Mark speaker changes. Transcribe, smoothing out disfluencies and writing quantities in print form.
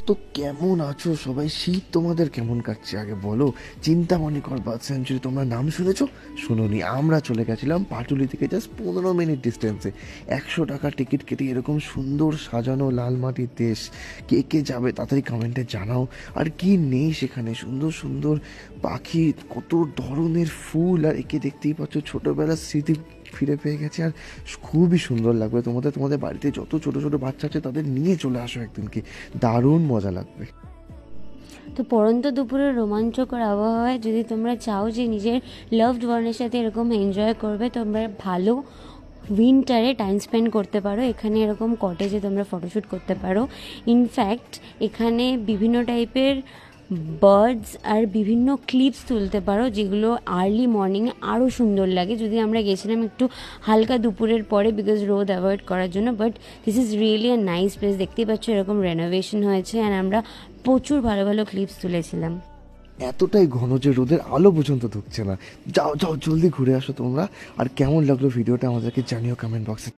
Speaker 1: তো কেমন আছো সবাই? শীত তোমাদের কেমন কাটছে আগে বলো। চিন্তামণিকর বার্ড স্যাঞ্চুরি তোমরা নাম শুনেছো? শুনোনি? আমরা চলে গেছিলাম পাটুলি থেকে জাস্ট 15 মিনিট ডিস্টেন্সে। 100 টাকা টিকিট কেটে এরকম সুন্দর সাজানো লাল মাটির দেশ। কে কে যাবে তাড়াতাড়ি কমেন্টে জানাও। আর কি নেই সেখানে? সুন্দর সুন্দর পাখি, কত ধরনের ফুল, আর একে দেখতেই পাচ্ছ ছোটোবেলার স্মৃতি ফিরে পেয়ে গেছে। আর খুবই সুন্দর লাগবে তোমাদের। তোমাদের বাড়িতে যত ছোটো ছোটো বাচ্চা আছে তাদের নিয়ে চলে আসো একদিনকে, দারুণ মজা লাগবে।
Speaker 2: তো পড়ন্ত দুপুরের রোমাঞ্চকর আবহাওয়ায় যদি তোমরা চাও যে নিজের লাভড ওয়ানের সাথে এরকম এনজয় করবে, তোমরা ভালো উইন্টারে টাইম স্পেন্ড করতে পারো। এখানে এরকম কটেজে তোমরা ফটোশ্যুট করতে পারো। ইনফ্যাক্ট এখানে বিভিন্ন টাইপের বার্ডস আর বিভিন্ন ক্লিপস তুলতে পারো, যেগুলো আর্লি মর্নিংয়ে আরও সুন্দর লাগে। যদি আমরা গেছিলাম একটু হালকা দুপুরের পরে, বিকজ রোদ অ্যাভয়েড করার জন্য। But this is really a nice place. দেখতেই পাচ্ছ এরকম রেনোভেশন হয়েছে, অ্যান্ড আমরা প্রচুর ভালো ভালো ক্লিপস তুলেছিলাম।
Speaker 1: এতটাই ঘন যে রোদের আলো পর্যন্ত ঢুকছে না। যাও যাও জলদি ঘুরে আসো তোমরা। আর কেমন লাগলো ভিডিওটা আমাদেরকে জানিও কমেন্ট বক্সে।